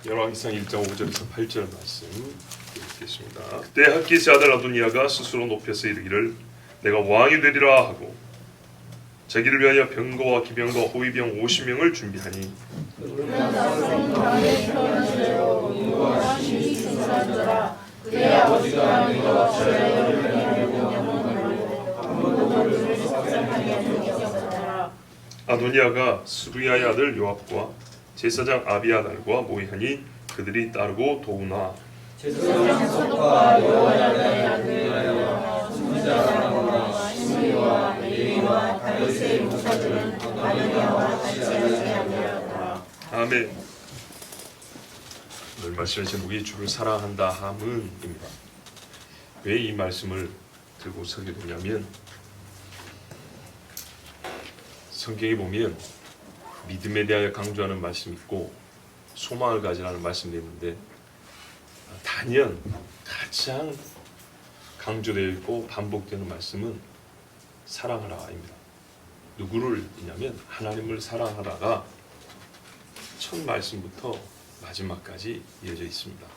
열왕기상 1장 5절에서 8절 말씀 읽겠습니다. 그때 학기스 아들 아도니아가 스스로 높여서 이르기를 내가 왕이 되리라 하고 자기를 위하여 병거와 기병과 호위병 50명을 준비하니 그의 아버지가 내가 아도니아가 스루야의 아들 요압과 제사장 아비아달과 모이하니 그들이 따르고 도우나 제사장 사독과 여호야다의 아들 선지자 시므이와 레위와 다윗의 용사들은 아도니아와 같이 아니하더라. 아멘. 오늘 말씀의 제목이 주를 사랑한다 함은입니다. 왜 이 말씀을 들고 서게 되냐면 성경에 보면 믿음에 대하여 강조하는 말씀이 있고 소망을 가지라는 말씀이 있는데 단연 가장 강조되어 있고 반복되는 말씀은 사랑하라입니다. 누구를 있냐면 하나님을 사랑하라가 첫 말씀부터 마지막까지 이어져 있습니다.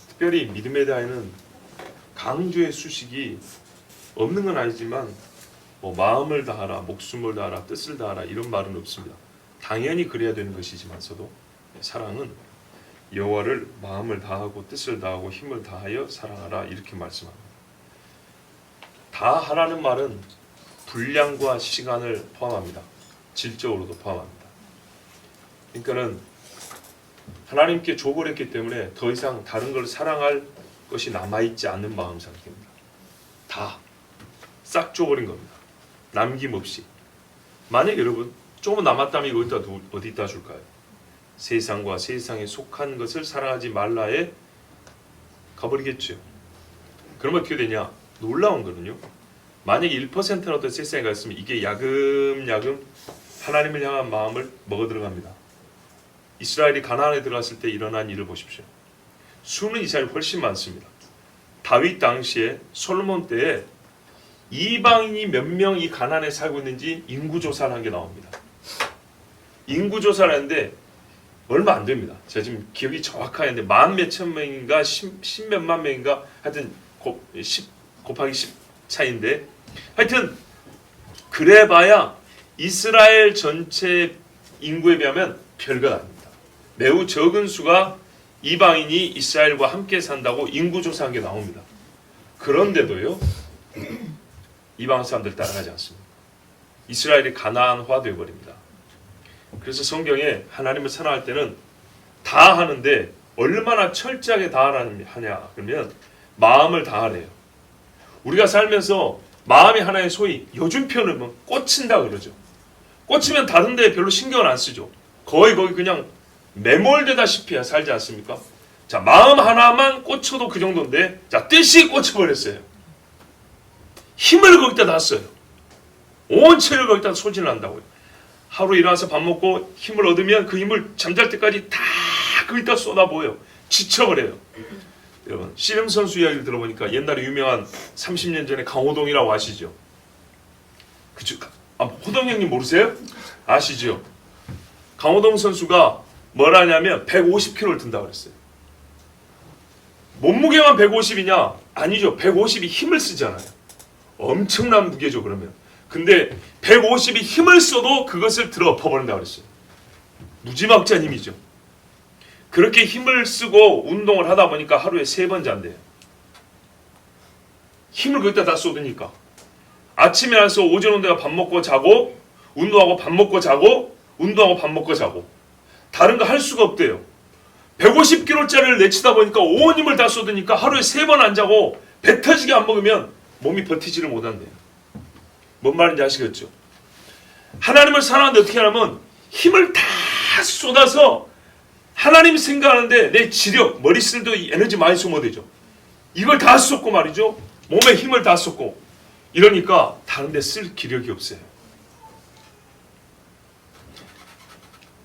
특별히 믿음에 대하여는 강조의 수식이 없는 건 아니지만 마음을 다하라, 목숨을 다하라, 뜻을 다하라 이런 말은 없습니다. 당연히 그래야 되는 것이지만서도 사랑은 여호와를 마음을 다하고 뜻을 다하고 힘을 다하여 사랑하라 이렇게 말씀합니다. 다하라는 말은 분량과 시간을 포함합니다. 질적으로도 포함합니다. 그러니까는 하나님께 줘버렸기 때문에 더 이상 다른 걸 사랑할 것이 남아있지 않는 마음 상태입니다. 다 싹 줘버린 겁니다. 남김없이. 만약 여러분 조금 남았다면 이거 어디다 줄까요? 세상과 세상에 속한 것을 사랑하지 말라에 가버리겠죠. 그러면 어떻게 되냐? 놀라운 거는요. 만약에 1%라도 세상에 갔으면 이게 야금야금 하나님을 향한 마음을 먹어 들어갑니다. 이스라엘이 가나안에 들어갔을 때 일어난 일을 보십시오. 수는 이스라엘이 훨씬 많습니다. 다윗 당시에 솔로몬 때에 이방인이 몇 명 이 가나안에 살고 있는지 인구조사를 한 게 나옵니다. 인구조사를 하는데 얼마 안 됩니다. 제가 지금 기억이 정확하게 만 몇천 명인가 10몇만 명인가 하여튼 10 곱하기 10 차이인데 하여튼 그래봐야 이스라엘 전체 인구에 비하면 별것 아닙니다. 매우 적은 수가 이방인이 이스라엘과 함께 산다고 인구조사한 게 나옵니다. 그런데도요 이방 사람들 따라가지 않습니다. 이스라엘이 가나안화 되어버립니다. 그래서 성경에 하나님을 사랑할 때는 다 하는데 얼마나 철저하게 다 하냐 그러면 마음을 다하래요. 우리가 살면서 마음이 하나의 소위 요즘 표현은 꽂힌다 그러죠. 꽂히면 다른 데 별로 신경을 안 쓰죠. 거의 그냥 매몰되다시피 살지 않습니까? 자, 마음 하나만 꽂혀도 그 정도인데 자, 뜻이 꽂혀버렸어요. 힘을 거기다 놨어요. 온 체력을 거기다 소진을 한다고요. 하루 일어나서 밥 먹고 힘을 얻으면 그 힘을 잠잘 때까지 다 거기다 쏟아부어요. 지쳐버려요. 여러분 씨름 선수 이야기를 들어보니까 옛날에 유명한 30년 전에 강호동이라고 아시죠? 그쵸? 호동 형님 모르세요? 아시죠? 강호동 선수가 뭘 하냐면 150kg를 든다고 그랬어요. 몸무게만 150이냐? 아니죠. 150이 힘을 쓰잖아요. 엄청난 무게죠 그러면. 근데 150이 힘을 써도 그것을 들어 엎어버린다고 그랬어요. 무지막지한 힘이죠. 그렇게 힘을 쓰고 운동을 하다 보니까 하루에 3번 잔대요. 힘을 거기다 다 쏟으니까. 아침에 와서 오전 운동에 밥 먹고 자고 운동하고 밥 먹고 자고 운동하고 밥 먹고 자고 다른 거 할 수가 없대요. 150kg짜리를 내치다 보니까 온 힘을 다 쏟으니까 하루에 3번 안 자고 배 터지게 안 먹으면 몸이 버티지를 못한대요. 뭔 말인지 아시겠죠? 하나님을 사랑하는데 어떻게 하냐면 힘을 다 쏟아서 하나님 생각하는데 내 지력, 머리 쓸 때 에너지 많이 소모되죠. 이걸 다 쏟고 말이죠. 몸에 힘을 다 쏟고 이러니까 다른 데 쓸 기력이 없어요.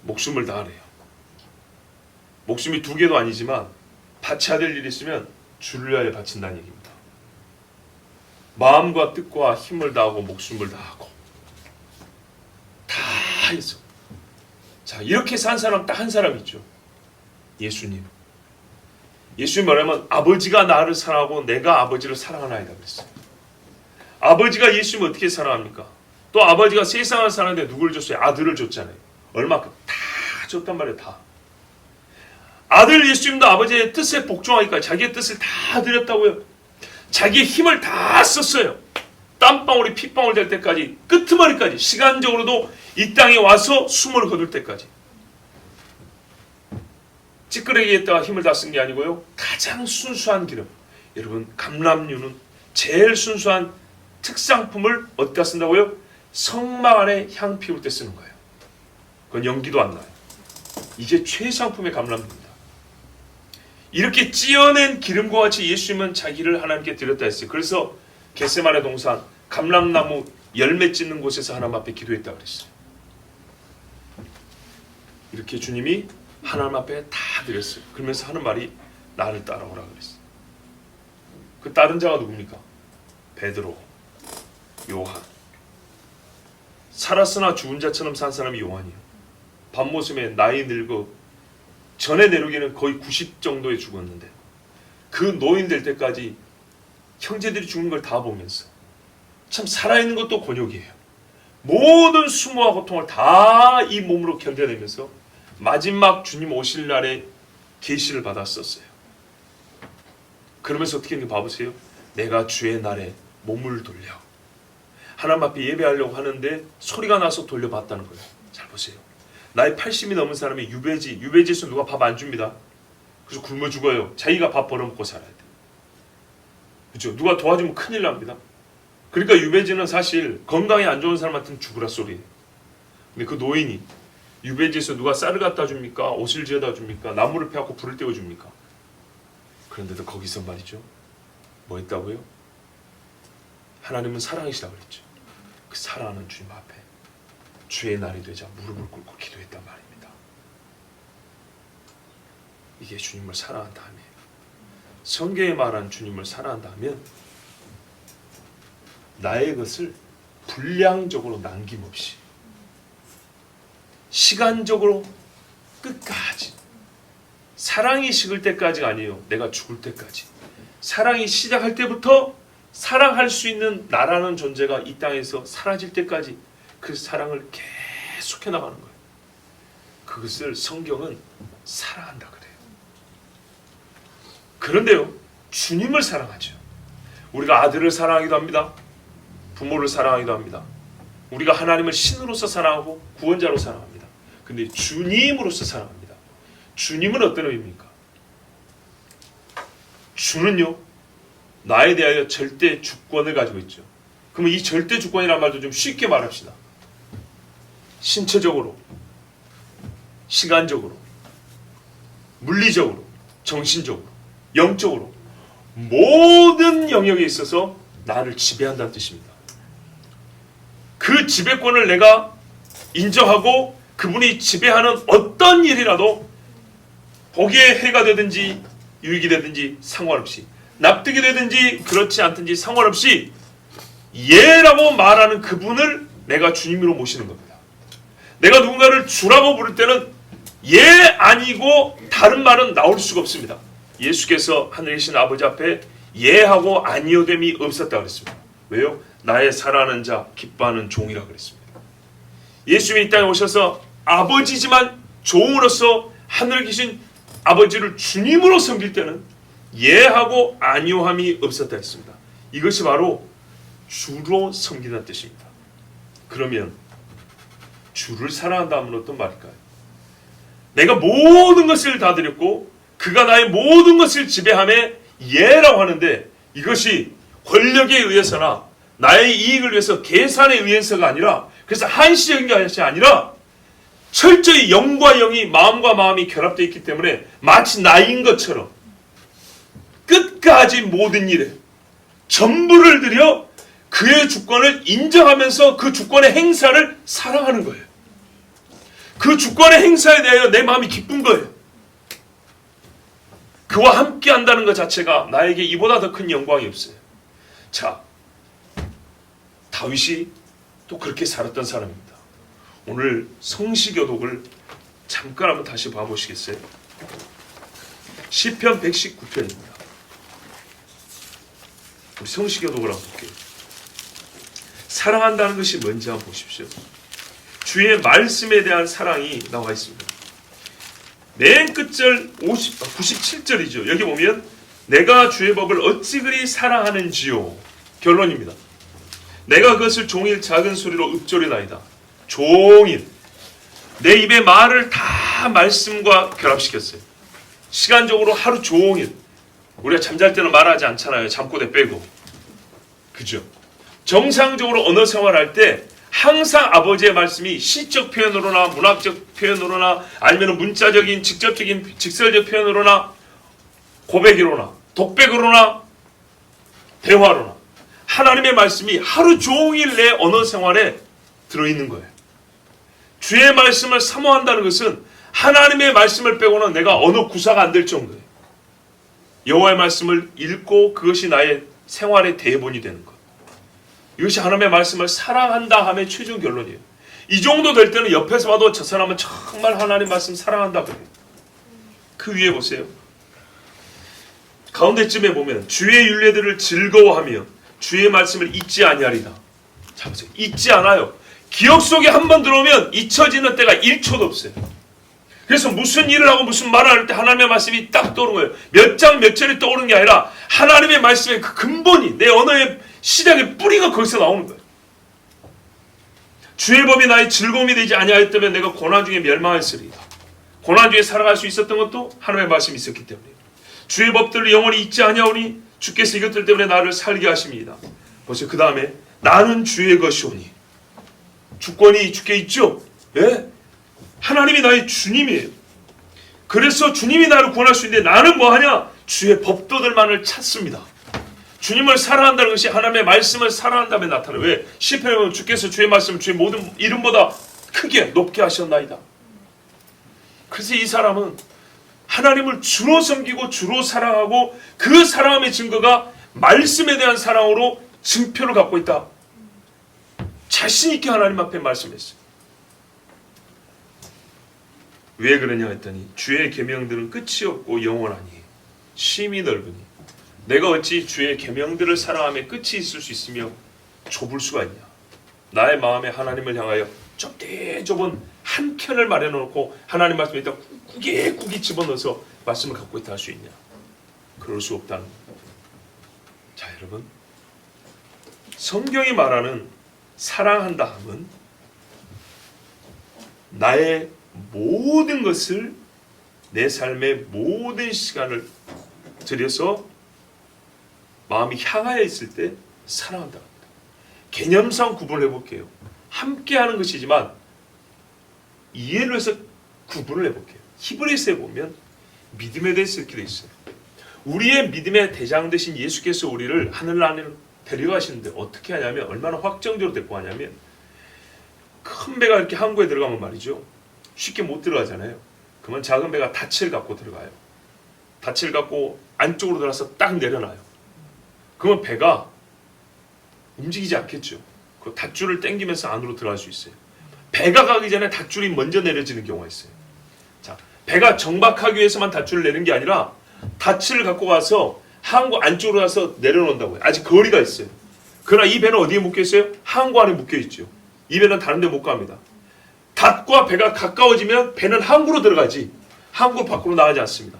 목숨을 다하래요. 목숨이 2개도 아니지만 바쳐야 될 일이 있으면 주를 위하여 바친다는 얘기입니다. 마음과 뜻과 힘을 다하고 목숨을 다하고 다 해서 자 이렇게 산 사람 딱 한 사람 있죠. 예수님 말하면 아버지가 나를 사랑하고 내가 아버지를 사랑하나이다 그랬어요. 아버지가 예수님을 어떻게 사랑합니까? 또 아버지가 세상을 사랑하는데 누구를 줬어요? 아들을 줬잖아요. 얼마큼 다 줬단 말이에요. 다. 아들 예수님도 아버지의 뜻에 복종하기까지 자기의 뜻을 다 드렸다고요. 자기의 힘을 다 썼어요. 땀방울이 핏방울 될 때까지, 끄트머리까지, 시간적으로도 이 땅에 와서 숨을 거둘 때까지. 찌끄레기에다가 힘을 다 쓴 게 아니고요. 가장 순수한 기름. 여러분, 감람류는 제일 순수한 특상품을 어디다 쓴다고요? 성막 안에 향 피울 때 쓰는 거예요. 그건 연기도 안 나요. 이게 최상품의 감람류입니다. 이렇게 찌어낸 기름과 같이 예수님은 자기를 하나님께 드렸다 했어요. 그래서 겟세마네 동산 감람나무 열매 찢는 곳에서 하나님 앞에 기도했다 그랬어요. 이렇게 주님이 하나님 앞에 다 드렸어요. 그러면서 하는 말이 나를 따라오라 그랬어요. 그 다른 자가 누굽니까? 베드로, 요한. 살았으나 죽은 자처럼 산 사람이 요한이에요. 밤모습에 나이 늙어 전에 내려오기는 거의 90 정도에 죽었는데 그 노인 될 때까지 형제들이 죽는 걸 다 보면서 참 살아있는 것도 곤욕이에요. 모든 수모와 고통을 다 이 몸으로 견뎌내면서 마지막 주님 오실 날에 계시를 받았었어요. 그러면서 어떻게 했는지 봐보세요. 내가 주의 날에 몸을 돌려 하나님 앞에 예배하려고 하는데 소리가 나서 돌려봤다는 거예요. 잘 보세요. 나이 80이 넘은 사람이 유배지에서 누가 밥 안 줍니다. 그래서 굶어 죽어요. 자기가 밥 벌어먹고 살아야 돼요. 그렇죠? 누가 도와주면 큰일 납니다. 그러니까 유배지는 사실 건강에 안 좋은 사람한테는 죽으라 소리예요. 근데 그 노인이 유배지에서 누가 쌀을 갖다 줍니까? 옷을 지어다 줍니까? 나무를 패갖고 불을 떼워 줍니까? 그런데도 거기서 말이죠. 뭐 했다고요? 하나님은 사랑이시라고 그랬죠. 그 사랑하는 주님 앞에 주의 날이 되자 무릎을 꿇고 기도했단 말입니다. 이게 주님을 사랑한다면, 성경에 말한 주님을 사랑한다면 나의 것을 분량적으로 남김없이 시간적으로 끝까지, 사랑이 식을 때까지가 아니에요. 내가 죽을 때까지. 사랑이 시작할 때부터 사랑할 수 있는 나라는 존재가 이 땅에서 사라질 때까지 그 사랑을 계속해 나가는 거예요. 그것을 성경은 사랑한다 그래요. 그런데요, 주님을 사랑하죠. 우리가 아들을 사랑하기도 합니다. 부모를 사랑하기도 합니다. 우리가 하나님을 신으로서 사랑하고 구원자로 사랑합니다. 근데 주님으로서 사랑합니다. 주님은 어떤 의미입니까? 주는요, 나에 대하여 절대 주권을 가지고 있죠. 그러면 이 절대 주권이라는 말도 좀 쉽게 말합시다. 신체적으로, 시간적으로, 물리적으로, 정신적으로, 영적으로 모든 영역에 있어서 나를 지배한다는 뜻입니다. 그 지배권을 내가 인정하고 그분이 지배하는 어떤 일이라도 보기에 해가 되든지 유익이 되든지 상관없이, 납득이 되든지 그렇지 않든지 상관없이 예라고 말하는 그분을 내가 주님으로 모시는 겁니다. 내가 누군가를 주라고 부를 때는 예 아니고 다른 말은 나올 수가 없습니다. 예수께서 하늘에 계신 아버지 앞에 예하고 아니오됨이 없었다 그랬습니다. 왜요? 나의 사랑하는 자, 기뻐하는 종이라 그랬습니다. 예수님이 이 땅에 오셔서 아버지지만 종으로서 하늘에 계신 아버지를 주님으로 섬길 때는 예하고 아니오함이 없었다 했습니다. 이것이 바로 주로 섬기는 뜻입니다. 그러면 주를 사랑한다 하면 어떤 말일까요? 내가 모든 것을 다 드렸고 그가 나의 모든 것을 지배함에 예라고 하는데, 이것이 권력에 의해서나 나의 이익을 위해서 계산에 의해서가 아니라, 그래서 한시적인 것이 아니라 철저히 영과 영이, 마음과 마음이 결합되어 있기 때문에 마치 나인 것처럼 끝까지 모든 일에 전부를 들여 그의 주권을 인정하면서 그 주권의 행사를 사랑하는 거예요. 그 주권의 행사에 대하여 내 마음이 기쁜 거예요. 그와 함께 한다는 것 자체가 나에게 이보다 더 큰 영광이 없어요. 자, 다윗이 또 그렇게 살았던 사람입니다. 오늘 성시교독을 잠깐 한번 다시 봐보시겠어요? 시편 119편입니다. 우리 성시교독을 한번 볼게요. 사랑한다는 것이 뭔지 한번 보십시오. 주의 말씀에 대한 사랑이 나와 있습니다. 맨 끝절 97절이죠. 여기 보면 내가 주의 법을 어찌 그리 사랑하는지요. 결론입니다. 내가 그것을 종일 작은 소리로 읊조리나이다. 종일 내 입에 말을 다 말씀과 결합시켰어요. 시간적으로 하루 종일. 우리가 잠잘 때는 말하지 않잖아요. 잠꼬대 빼고. 그죠? 정상적으로 언어 생활할 때 항상 아버지의 말씀이 시적 표현으로나 문학적 표현으로나 아니면 문자적인 직접적인 직설적 표현으로나 고백으로나 독백으로나 대화로나 하나님의 말씀이 하루 종일 내 언어 생활에 들어있는 거예요. 주의 말씀을 사모한다는 것은 하나님의 말씀을 빼고는 내가 언어 구사가 안 될 정도예요. 여호와의 말씀을 읽고 그것이 나의 생활의 대본이 되는 것. 이것이 하나님의 말씀을 사랑한다 함의 최종 결론이에요. 이 정도 될 때는 옆에서 봐도 저 사람은 정말 하나님 말씀 사랑한다 그래요. 그 위에 보세요. 가운데쯤에 보면 주의 율례들을 즐거워하며 주의 말씀을 잊지 아니하리다. 자 보세요. 잊지 않아요. 기억 속에 한 번 들어오면 잊혀지는 때가 1초도 없어요. 그래서 무슨 일을 하고 무슨 말을 할 때 하나님의 말씀이 딱 떠오르는 거예요. 몇 장 몇 절이 떠오르는 게 아니라 하나님의 말씀의 그 근본이 내 언어의 시작의 뿌리가 거기서 나오는 거예요. 주의 법이 나의 즐거움이 되지 아니하였다면 내가 고난 중에 멸망했으리이다. 고난 중에 살아갈 수 있었던 것도 하나님의 말씀이 있었기 때문이에요. 주의 법들을 영원히 잊지 아니하오니 주께서 이것들 때문에 나를 살게 하십니다. 보세요. 그 다음에 나는 주의 것이오니 주권이 주께 있죠. 예? 하나님이 나의 주님이에요. 그래서 주님이 나를 구원할 수 있는데 나는 뭐하냐? 주의 법도들만을 찾습니다. 주님을 사랑한다는 것이 하나님의 말씀을 사랑한다면 나타나요. 왜? 시편에 보면 주께서 주의 말씀을 주의 모든 이름보다 크게 높게 하셨나이다. 그래서 이 사람은 하나님을 주로 섬기고 주로 사랑하고 그 사랑함의 증거가 말씀에 대한 사랑으로 증표를 갖고 있다. 자신 있게 하나님 앞에 말씀했어요. 왜 그러냐 했더니 주의 계명들은 끝이 없고 영원하니 심히 넓으니 내가 어찌 주의 계명들을 사랑하며 끝이 있을 수 있으며 좁을 수가 있냐. 나의 마음에 하나님을 향하여 좁은 한 켠을 마련해 놓고 하나님 말씀에 있다 꾸깃꾸깃 집어넣어서 말씀을 갖고 있다 할 수 있냐. 그럴 수 없다는 겁니다. 자 여러분, 성경이 말하는 사랑한다 함은 나의 모든 것을 내 삶의 모든 시간을 들여서 마음이 향하여 있을 때 사랑한다 합니다. 개념상 구분을 해볼게요. 함께하는 것이지만 이해를 해서 구분을 해볼게요. 히브리서에 보면 믿음에 대해서 이렇게 되어 있어요. 우리의 믿음의 대장 되신 예수께서 우리를 하늘나라로 데려가시는데 어떻게 하냐면 얼마나 확정적으로 데리고 가냐면 큰 배가 이렇게 항구에 들어가면 말이죠. 쉽게 못 들어가잖아요. 그러면 작은 배가 닻을 갖고 들어가요. 닻을 갖고 안쪽으로 들어가서 딱 내려놔요. 그러면 배가 움직이지 않겠죠. 그 닷줄을 당기면서 안으로 들어갈 수 있어요. 배가 가기 전에 닷줄이 먼저 내려지는 경우가 있어요. 자, 배가 정박하기 위해서만 닷줄을 내는 게 아니라 닻을 갖고 가서 항구 안쪽으로 가서 내려놓는다고요. 아직 거리가 있어요. 그러나 이 배는 어디에 묶여 있어요? 항구 안에 묶여 있죠. 이 배는 다른 데 못 갑니다. 닷과 배가 가까워지면 배는 항구로 들어가지 항구 밖으로 나가지 않습니다.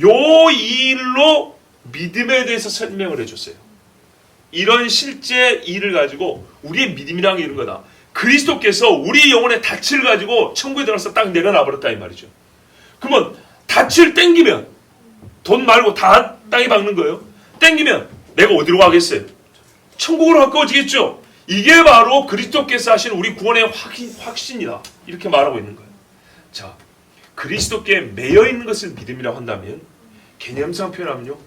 요 일로 믿음에 대해서 설명을 해줬어요. 이런 실제 일을 가지고 우리의 믿음이라는 게 이런 거다. 그리스도께서 우리 영혼의 닻을 가지고 천국에 들어가서 딱 내려놔 버렸다 이 말이죠. 그러면 닻을 땡기면 돈 말고 다 땅에 박는 거예요. 땡기면 내가 어디로 가겠어요? 천국으로 가까워지겠죠. 이게 바로 그리스도께서 하신 우리 구원의 확신이다. 이렇게 말하고 있는 거예요. 자, 그리스도께 매여 있는 것을 믿음이라고 한다면 개념상 표현하면요.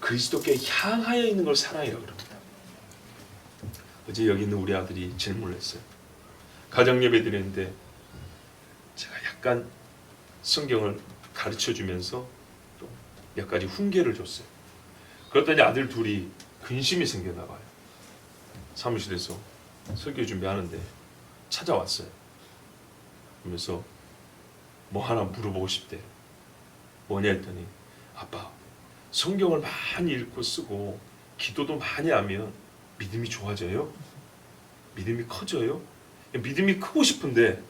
그리스도께 향하여 있는 걸 사랑이라고 합니다. 어제 여기 있는 우리 아들이 질문을 했어요. 가정예배 드리는데 제가 약간 성경을 가르쳐주면서 또 몇 가지 훈계를 줬어요. 그랬더니 아들 둘이 근심이 생겼나 봐요. 사무실에서 설교 준비하는데 찾아왔어요. 그러면서 뭐 하나 물어보고 싶대. 뭐냐 했더니 아빠, 성경을 많이 읽고 쓰고 기도도 많이 하면 믿음이 좋아져요? 믿음이 커져요? 믿음이 크고 싶은데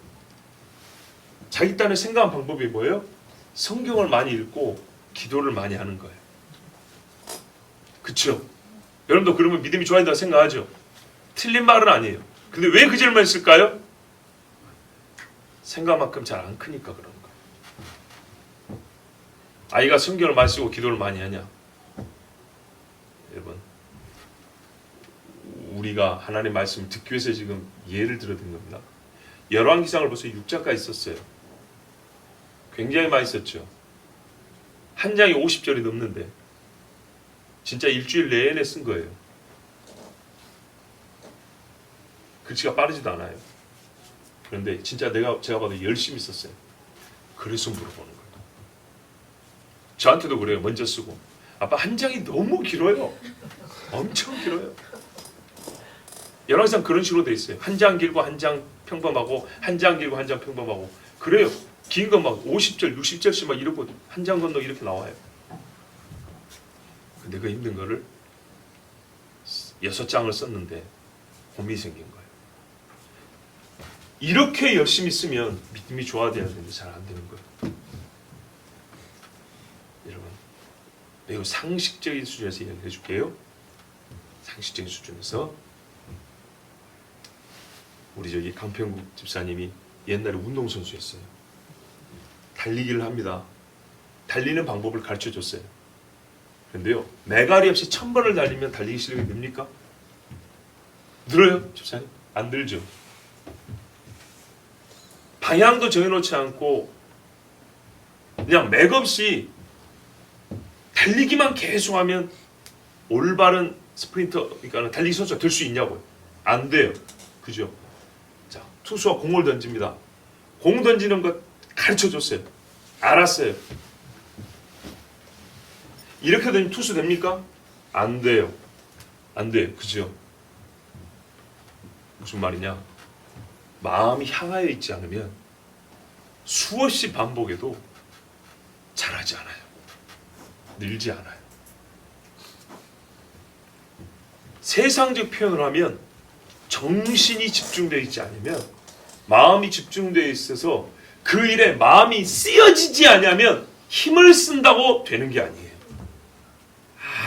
자기 딴에 생각한 방법이 뭐예요? 성경을 많이 읽고 기도를 많이 하는 거예요. 그쵸? 여러분도 그러면 믿음이 좋아진다고 생각하죠? 틀린 말은 아니에요. 근데 왜 그 질문을 했을까요? 생각만큼 잘 안 크니까 그런 거예요. 아이가 성경을 많이 쓰고 기도를 많이 하냐? 여러분, 우리가 하나님의 말씀을 듣기 위해서 지금 예를 들어 든 겁니다. 열왕기상을 벌써 6장까지 썼어요. 굉장히 많이 썼죠. 한 장이 50절이 넘는데 진짜 일주일 내내 쓴 거예요. 글씨가 빠르지도 않아요. 그런데 진짜 제가 봐도 열심히 썼어요. 그래서 물어보는 거예요. 저한테도 그래요. 먼저 쓰고. 아빠 한 장이 너무 길어요. 엄청 길어요. 열왕기상 그런 식으로 돼 있어요. 한 장 길고 한 장 평범하고 한 장 길고 한 장 평범하고 그래요. 긴 거 막 50절, 60절씩 막 이러고 한 장 건너 이렇게 나와요. 근데 그 힘든 거를 6장을 썼는데 고민이 생긴 거예요. 이렇게 열심히 쓰면 믿음이 좋아져야 되는데 잘 안 되는 거예요. 여러분, 매우 상식적인 수준에서 이야기해 줄게요. 상식적인 수준에서 우리 저기 강평국 집사님이 옛날에 운동선수였어요. 달리기를 합니다. 달리는 방법을 가르쳐 줬어요. 그런데요, 매가리 없이 1000번을 달리면 달리기 실력이 늡니까? 늘어요, 집사님? 안 늘죠. 방향도 정해놓지 않고 그냥 맥없이 달리기만 계속하면 올바른 스프린터, 그러니까 달리기 선수가 될 수 있냐고요? 안 돼요. 그죠? 자, 투수가 공을 던집니다. 공 던지는 것 가르쳐 줬어요. 알았어요. 이렇게 되면 투수 됩니까? 안 돼요. 안 돼요. 그죠? 무슨 말이냐? 마음이 향하여 있지 않으면 수없이 반복해도 잘하지 않아요. 늘지 않아요. 세상적 표현을 하면 정신이 집중되어 있지 않으면 마음이 집중되어 있어서 그 일에 마음이 쓰여지지 않으면 힘을 쓴다고 되는 게 아니에요.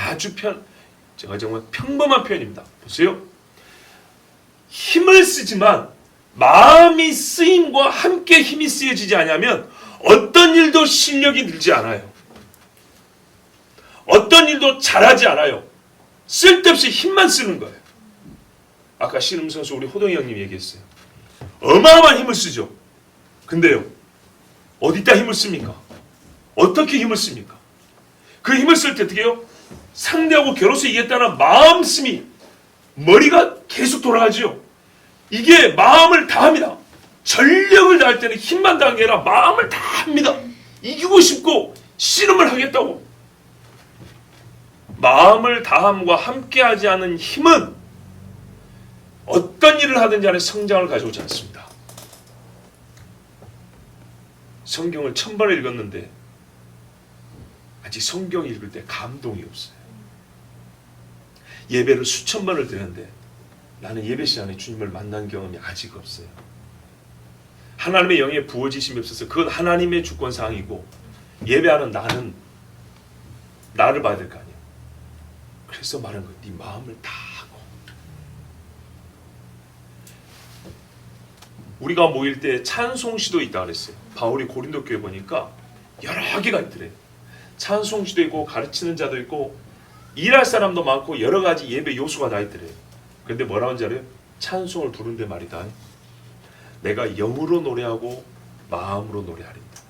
아주 제가 정말 평범한 표현입니다. 보세요. 힘을 쓰지만 마음이 쓰임과 함께 힘이 쓰여지지 않으면 어떤 일도 실력이 늘지 않아요. 어떤 일도 잘하지 않아요. 쓸데없이 힘만 쓰는 거예요. 아까 씨름 선수 우리 호동이 형님 얘기했어요. 어마어마한 힘을 쓰죠. 근데요, 어디다 힘을 씁니까? 어떻게 힘을 씁니까? 그 힘을 쓸 때 어떻게 해요? 상대하고 겨뤄서 이겼다는 마음씀이 머리가 계속 돌아가죠. 이게 마음을 다합니다. 전력을 다할 때는 힘만 다한 게 아니라 마음을 다합니다. 이기고 싶고 씨름을 하겠다고. 마음을 다함과 함께하지 않은 힘은 어떤 일을 하든지 안에 성장을 가져오지 않습니다. 성경을 1000번을 읽었는데 아직 성경 읽을 때 감동이 없어요. 예배를 수천 번을 드렸는데 나는 예배 시간에 주님을 만난 경험이 아직 없어요. 하나님의 영에 부어지심이 없어서 그건 하나님의 주권사항이고 예배하는 나는 나를 봐야 될 거 아니에요. 그래서 말한 거예요. 네 마음을 다 하고. 우리가 모일 때 찬송시도 있다 그랬어요. 바울이 고린도 교회 보니까 여러 개가 있더래요. 찬송시도 있고 가르치는 자도 있고 일할 사람도 많고 여러 가지 예배 요소가 다 있더래요. 그런데 뭐라고 하는지 알아요? 찬송을 부르는데 말이다. 내가 영으로 노래하고 마음으로 노래하린다.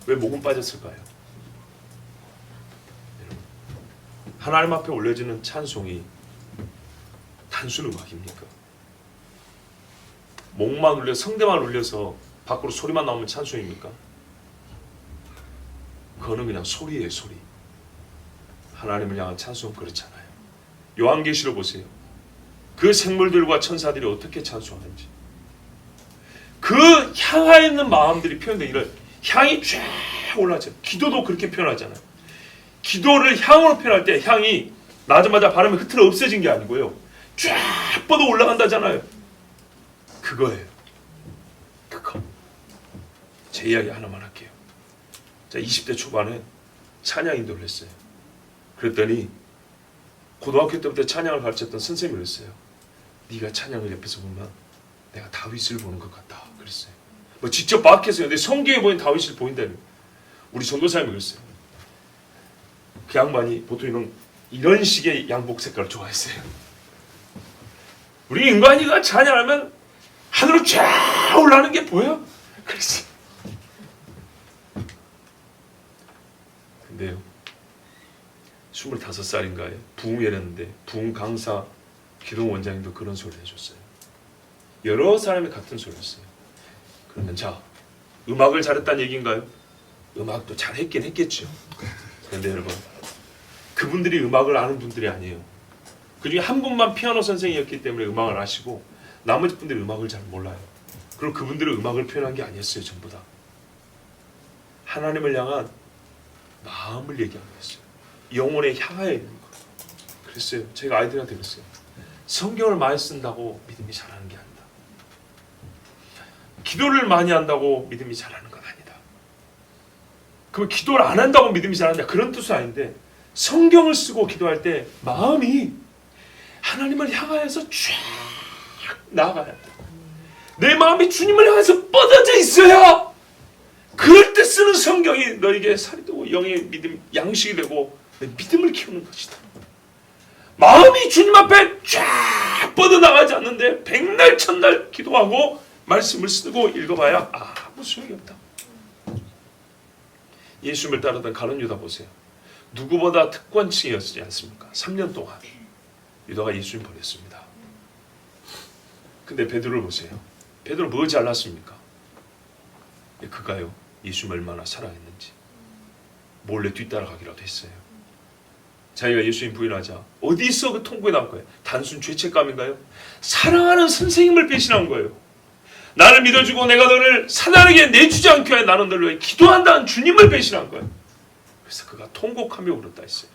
왜 목은 빠졌을까요? 하나님 앞에 올려지는 찬송이 단순 음악입니까? 목만 울려 성대만 울려서 밖으로 소리만 나오면 찬송입니까? 그거는 그냥 소리예요, 소리. 하나님을 향한 찬송은 그렇잖아요. 요한계시록 보세요. 그 생물들과 천사들이 어떻게 찬송하는지. 그 향하여 있는 마음들이 표현되기를 향이 쫙 올라가죠. 기도도 그렇게 표현하잖아요. 기도를 향으로 표현할 때 향이 나자마자 바람이 흐트러 없어진 게 아니고요. 쫙 뻗어 올라간다잖아요. 그거예요. 그거. 제 이야기 하나만 할게요. 자, 20대 초반에 찬양 인도를 했어요. 그랬더니 고등학교 때부터 찬양을 가르쳤던 선생님이 그랬어요. 네가 찬양을 옆에서 보면 내가 다윗을 보는 것 같다 그랬어요. 뭐 직접 밖에서 내 성경에 보인 다윗을 보인다는 우리 전도사님이 그랬어요. 그 양반이 보통 이런 식의 양복 색깔을 좋아했어요. 우리 인간이가 찬양하면 하늘로 쫙 올라가는 게 보여? 그랬어요. 근데요, 25살인가에 부흥회였는데 부흥 강사 기동 원장님도 그런 소리를 해줬어요. 여러 사람이 같은 소리를 했어요. 그러면 자, 음악을 잘했다는 얘기인가요? 음악도 잘했긴 했겠죠. 그런데 여러분, 그분들이 음악을 아는 분들이 아니에요. 그중에 한 분만 피아노 선생이었기 때문에 음악을 아시고 나머지 분들이 음악을 잘 몰라요. 그럼 그분들은 음악을 표현한 게 아니었어요. 전부 다 하나님을 향한 마음을 얘기하는 거였어요. 영혼에 향하여 있는 거. 그랬어요. 제가 아이들한테 그랬어요. 성경을 많이 쓴다고 믿음이 자라는 게 아니다. 기도를 많이 한다고 믿음이 자라는 건 아니다. 그럼 기도를 안 한다고 믿음이 자란다, 그런 뜻은 아닌데, 성경을 쓰고 기도할 때 마음이 하나님을 향하여서 쫙 나아가야 돼. 내 마음이 주님을 향해서 뻗어져 있어야 그럴 때 쓰는 성경이 너에게 살이 되고 영의 믿음, 양식이 되고 내 믿음을 키우는 것이다. 마음이 주님 앞에 쫙 뻗어나가지 않는데 백날 천날 기도하고 말씀을 쓰고 읽어봐야 아무 소용이 없다. 예수님을 따르던 가룟 유다 보세요. 누구보다 특권층이었지 않습니까? 3년 동안 유다가 예수님 버렸습니다. 근데 베드로를 보세요. 베드로 뭐 잘났습니까? 그가요, 예수님 얼마나 사랑했는지 몰래 뒤따라가기라도 했어요. 자기가 예수님 부인하자 어디서 그 통고에 나올 거예요? 단순 죄책감인가요? 사랑하는 선생님을 배신한 거예요. 나를 믿어주고 내가 너를 사단에게 내주지 않게 해 나는 너를 위해 기도한다는 주님을 배신한 거예요. 그래서 그가 통곡하며 울었다 했어요.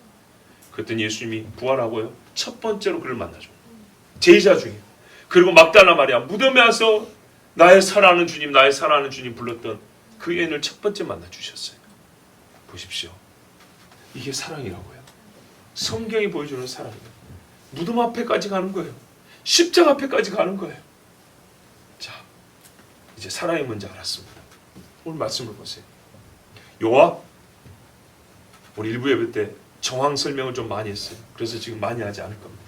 그랬더니 예수님이 부활하고요, 첫 번째로 그를 만나죠. 제자 중에. 그리고 막달라 마리아 무덤에 와서 나의 사랑하는 주님, 나의 사랑하는 주님 불렀던 그 여인을 첫 번째 만나 주셨어요. 보십시오. 이게 사랑이라고요. 성경이 보여주는 사랑이에요. 무덤 앞에까지 가는 거예요. 십자가 앞에까지 가는 거예요. 자, 이제 사랑이 뭔지 알았습니다. 오늘 말씀을 보세요. 요압, 우리 일부 예배 때 정황 설명을 좀 많이 했어요. 그래서 지금 많이 하지 않을 겁니다.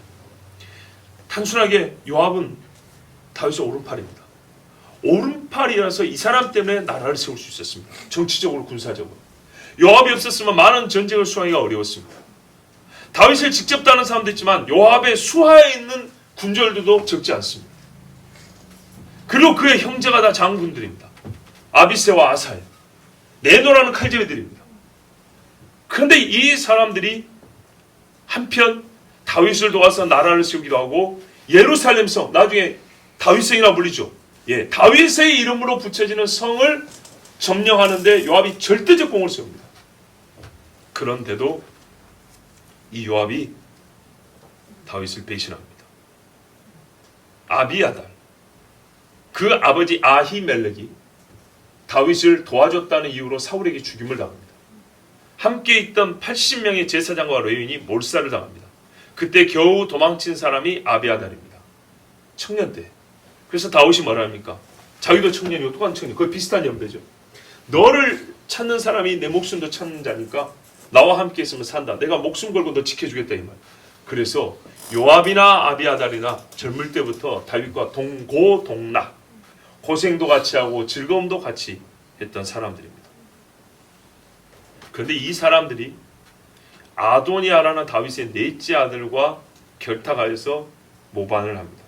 단순하게 요압은 다윗의 오른팔입니다. 오른팔이라서 이 사람 때문에 나라를 세울 수 있었습니다. 정치적으로, 군사적으로. 요압이 없었으면 많은 전쟁을 수행하기가 어려웠습니다. 다윗을 직접 다는 사람도 있지만 요압의 수하에 있는 군졸들도 적지 않습니다. 그리고 그의 형제가 다 장군들입니다. 아비새와 아사엘, 네노라는 칼제비들입니다. 그런데 이 사람들이 한편 다윗을 도와서 나라를 세우기도 하고 예루살렘 성, 나중에 다윗성이라 불리죠. 예, 다윗의 이름으로 붙여지는 성을 점령하는데 요압이 절대적 공을 세웁니다. 그런데도 이 요압이 다윗을 배신합니다. 아비아달, 그 아버지 아히멜렉이 다윗을 도와줬다는 이유로 사울에게 죽임을 당합니다. 함께 있던 80명의 제사장과 레위인이 몰살을 당합니다. 그때 겨우 도망친 사람이 아비아달입니다. 청년 때. 그래서 다윗이 뭐라 합니까? 자기도 청년이고 똑같은 청년, 거의 비슷한 연배죠. 너를 찾는 사람이 내 목숨도 찾는 자니까 나와 함께 있으면 산다. 내가 목숨 걸고 너 지켜주겠다 이 말. 그래서 요압이나 아비아달이나 젊을 때부터 다윗과 동고동락, 고생도 같이 하고 즐거움도 같이 했던 사람들입니다. 그런데 이 사람들이 아도니아라는 다윗의 넷째 아들과 결탁하여서 모반을 합니다.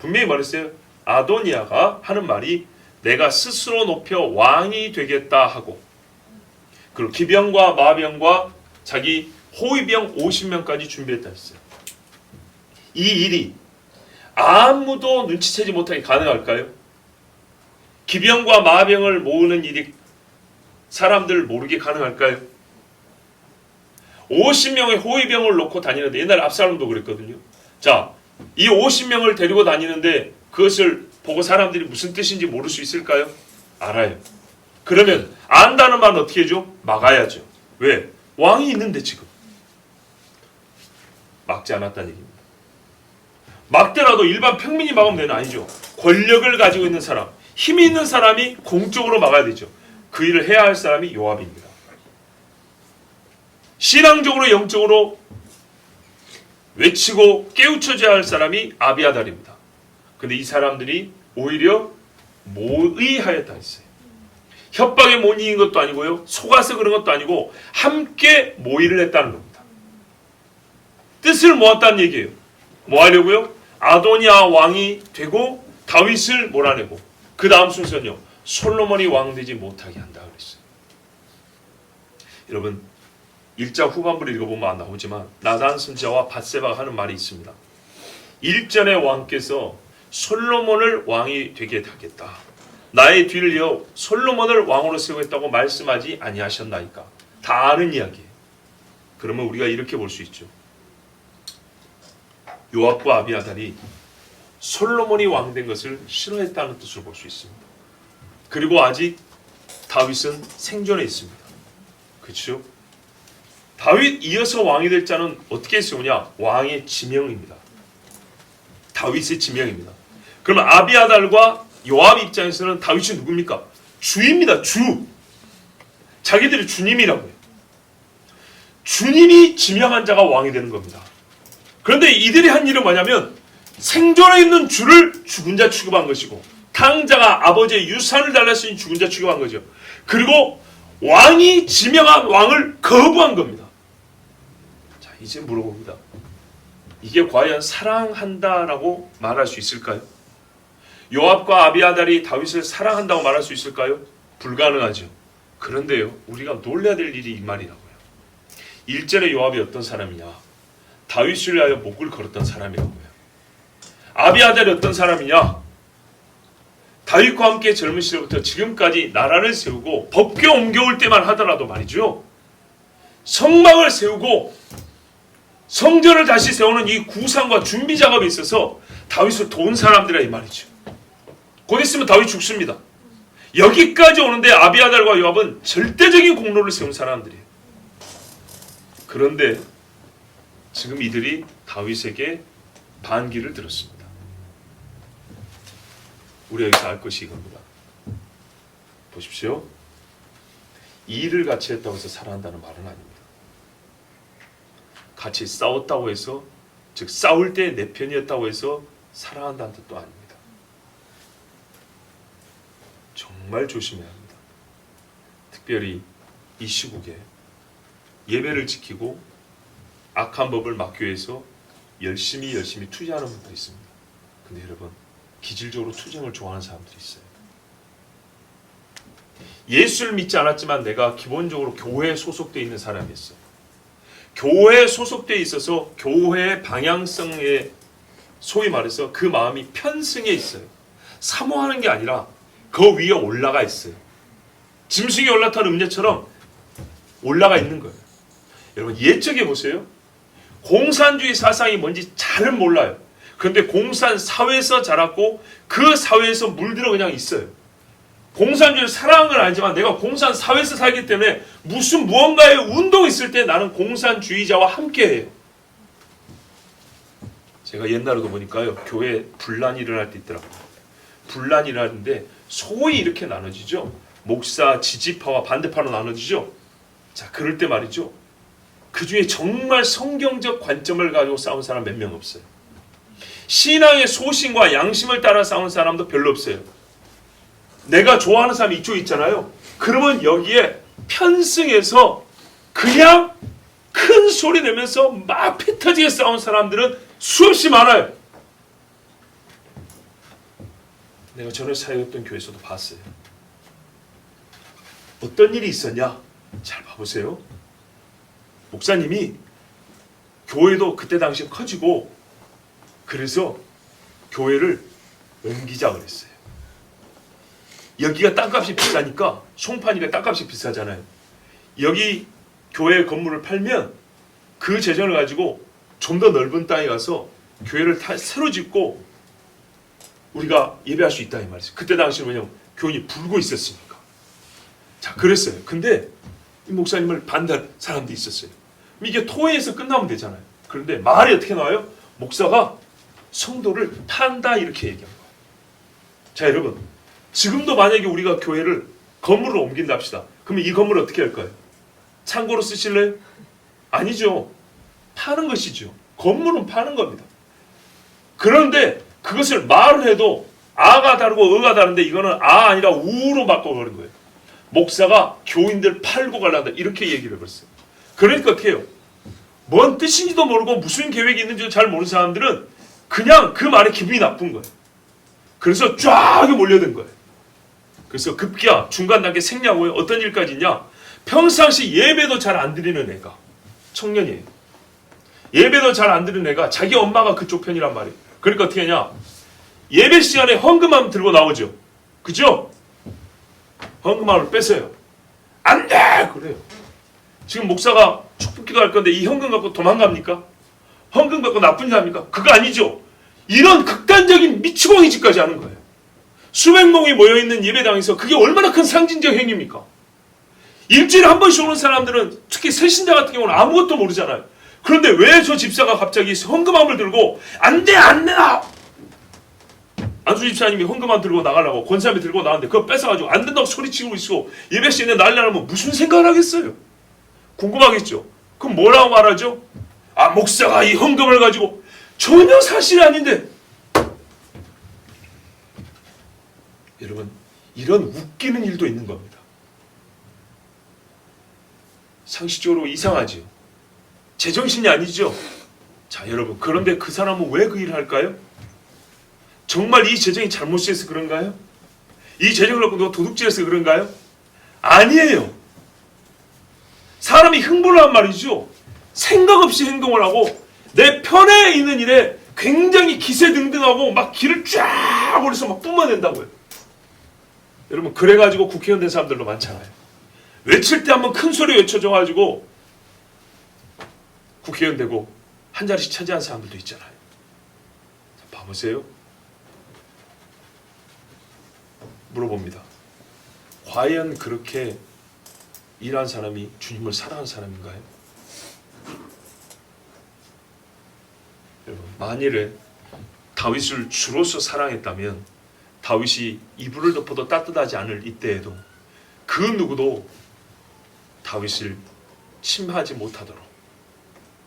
분명히 말했어요. 아도니아가 하는 말이 내가 스스로 높여 왕이 되겠다 하고, 그리고 기병과 마병과 자기 호위병 50명까지 준비했다 했어요. 이 일이 아무도 눈치채지 못하게 가능할까요? 기병과 마병을 모으는 일이 사람들 모르게 가능할까요? 50명의 호위병을 놓고 다니는데, 옛날에 압살롬도 그랬거든요. 자, 이 50명을 데리고 다니는데 그것을 보고 사람들이 무슨 뜻인지 모를 수 있을까요? 알아요. 그러면 안다는 말은 어떻게 해줘? 막아야죠. 왜? 왕이 있는데 지금. 막지 않았다는 얘기입니다. 막더라도 일반 평민이 막으면 되는 아니죠. 권력을 가지고 있는 사람, 힘이 있는 사람이 공적으로 막아야 되죠. 그 일을 해야 할 사람이 요압입니다. 신앙적으로 영적으로 외치고 깨우쳐줘야 할 사람이 아비아달입니다. 근데 이 사람들이 오히려 모의하였다 했어요. 협박에 못 이긴 것도 아니고요, 속아서 그런 것도 아니고 함께 모의를 했다는 겁니다. 뜻을 모았다는 얘기예요. 뭐 하려고요? 아도니아 왕이 되고 다윗을 몰아내고, 그 다음 순서는요, 솔로몬이 왕 되지 못하게 한다 그랬어요. 여러분, 1장 후반부를 읽어보면 안 나오지만 나단 선지자와 밧세바가 하는 말이 있습니다. 일전의 왕께서 솔로몬을 왕이 되게 하겠다, 나의 뒤를 이어 솔로몬을 왕으로 세우겠다고 말씀하지 아니하셨나이까. 다 아는 이야기예요. 그러면 우리가 이렇게 볼 수 있죠. 요압과 아비아달이 솔로몬이 왕된 것을 싫어했다는 뜻으로 볼 수 있습니다. 그리고 아직 다윗은 생존해 있습니다. 그렇죠? 다윗 이어서 왕이 될 자는 어떻게 세우냐? 왕의 지명입니다. 다윗의 지명입니다. 그러면 아비아달과 요압 입장에서는 다윗이 누굽니까? 주입니다. 주. 자기들이 주님이라고요. 주님이 지명한 자가 왕이 되는 겁니다. 그런데 이들이 한 일은 뭐냐면 생존해 있는 주를 죽은 자 취급한 것이고, 탕자가 아버지의 유산을 달랐으니 죽은 자 취급한 거죠. 그리고 왕이 지명한 왕을 거부한 겁니다. 자, 이제 물어봅니다. 이게 과연 사랑한다라고 말할 수 있을까요? 요압과 아비아달이 다윗을 사랑한다고 말할 수 있을까요? 불가능하죠. 그런데요, 우리가 놀라야 될 일이 이 말이라고요. 1절에 요압이 어떤 사람이냐? 다윗을 위하여 목을 걸었던 사람이라고요. 아비아달이 어떤 사람이냐? 다윗과 함께 젊은 시절부터 지금까지 나라를 세우고 법궤 옮겨올 때만 하더라도 말이죠, 성막을 세우고 성전을 다시 세우는 이 구상과 준비 작업에 있어서 다윗을 도운 사람들이라 이 말이죠. 곧 있으면 다윗 죽습니다. 여기까지 오는데 아비아달과 요압은 절대적인 공로를 세운 사람들이에요. 그런데 지금 이들이 다윗에게 반기를 들었습니다. 우리가 여기서 알 것이 이겁니다. 보십시오. 일을 같이 했다고 해서 사랑한다는 말은 아닙니다. 같이 싸웠다고 해서, 즉 싸울 때 내 편이었다고 해서 사랑한다는 뜻도 아닙니다. 정말 조심해야 합니다. 특별히 이 시국에 예배를 지키고 악한 법을 막기 위해서 열심히 투자하는 분들이 있습니다. 근데 여러분, 기질적으로 투쟁을 좋아하는 사람들이 있어요. 예수를 믿지 않았지만 내가 기본적으로 교회에 소속되어 있는 사람이었어. 교회에 소속되어 있어서 교회의 방향성에, 소위 말해서 그 마음이 편승해 있어요. 사모하는 게 아니라 그 위에 올라가 있어요. 짐승이 올라타는 음녀처럼 올라가 있는 거예요. 여러분, 옛적에 보세요. 공산주의 사상이 뭔지 잘 몰라요. 그런데 공산 사회에서 자랐고 그 사회에서 물들어 그냥 있어요. 공산주의를 사랑하는 건 아니지만 내가 공산 사회에서 살기 때문에 무슨 무언가의 운동이 있을 때 나는 공산주의자와 함께해요. 제가 옛날에도 보니까요, 교회에 분란이 일어날 때 있더라고요. 분란이 일어나는데 소위 이렇게 나눠지죠. 목사, 지지파와 반대파로 나눠지죠. 자, 그럴 때 말이죠, 그 중에 정말 성경적 관점을 가지고 싸운 사람 몇 명 없어요. 신앙의 소신과 양심을 따라 싸운 사람도 별로 없어요. 내가 좋아하는 사람이 이쪽에 있잖아요. 그러면 여기에 편승해서 그냥 큰 소리 내면서 막 피 터지게 싸운 사람들은 수없이 많아요. 내가 전에 사역했던 교회에서도 봤어요. 어떤 일이 있었냐? 잘 봐보세요. 목사님이 교회도 그때 당시에 커지고 그래서 교회를 옮기자 그랬어요. 여기가 땅값이 비싸니까, 송파니까 땅값이 비싸잖아요. 여기 교회 건물을 팔면 그 재정을 가지고 좀 더 넓은 땅에 가서 교회를 새로 짓고 우리가 예배할 수 있다 이 말이죠. 그때 당시는 왜냐면 교인이 불고 있었으니까. 자, 그랬어요. 근데 이 목사님을 반대할 사람도 있었어요. 이게 토해에서 끝나면 되잖아요. 그런데 말이 어떻게 나와요? 목사가 성도를 판다 이렇게 얘기한 거예요. 자, 여러분, 지금도 만약에 우리가 교회를 건물로 옮긴다 합시다. 그러면 이 건물을 어떻게 할까요? 창고로 쓰실래요? 아니죠. 파는 것이죠. 건물은 파는 겁니다. 그런데 그것을 말을 해도 아가 다르고 어가 다른데 이거는 아 아니라 우로 바꿔버린 거예요. 목사가 교인들 팔고 갈란다 이렇게 얘기를 해버렸어요. 그러니까 어떻게 해요? 뭔 뜻인지도 모르고 무슨 계획이 있는지도 잘 모르는 사람들은 그냥 그 말에 기분이 나쁜 거예요. 그래서 쫙 몰려든 거예요. 그래서 급기야 중간 단계 생략 후에 어떤 일까지 있냐? 평상시 예배도 잘 안 드리는 애가 청년이에요. 예배도 잘 안 드리는 애가 자기 엄마가 그쪽 편이란 말이에요. 그러니까 어떻게 하냐? 예배 시간에 헌금함 들고 나오죠. 그죠? 헌금함을 뺏어요. 안 돼! 그래요. 지금 목사가 축복기도 할 건데 이 헌금 갖고 도망갑니까? 헌금 갖고 나쁜 짓 합니까? 그거 아니죠. 이런 극단적인 미치광이 짓까지 하는 거예요. 수백 명이 모여있는 예배당에서 그게 얼마나 큰 상징적 행위입니까? 일주일에 한 번씩 오는 사람들은 특히 새신자 같은 경우는 아무것도 모르잖아요. 그런데 왜 저 집사가 갑자기 헌금함을 들고 안 돼! 안 내놔! 안수 집사님이 헌금함 들고 나가려고 권사님이 들고 나왔는데 그거 뺏어가지고 안 된다고 소리치고 있고 예배 시간에 난리 나면 무슨 생각을 하겠어요? 궁금하겠죠? 그럼 뭐라고 말하죠? 아, 목사가 이 헌금을 가지고 전혀 사실이 아닌데. 여러분, 이런 웃기는 일도 있는 겁니다. 상식적으로 이상하지요. 제정신이 아니죠. 자, 여러분, 그런데 그 사람은 왜 그 일을 할까요? 정말 이 재정이 잘못돼서 그런가요? 이 재정을 갖고 누가 도둑질해서 그런가요? 아니에요. 사람이 흥분을 한 말이죠. 생각 없이 행동을 하고 내 편에 있는 일에 굉장히 기세등등하고 막 기를 쫙 올려서 막 뿜어낸다고요. 여러분, 그래가지고 국회의원 된 사람들도 많잖아요. 외칠 때 한번 큰 소리 외쳐줘가지고 국회의원 되고 한 자리씩 차지한 사람들도 있잖아요. 자, 봐보세요. 물어봅니다. 과연 그렇게 일한 사람이 주님을 사랑하는 사람인가요? 여러분, 만일에 다윗을 주로서 사랑했다면 다윗이 이불을 덮어도 따뜻하지 않을 이때에도 그 누구도 다윗을 침하지 못하도록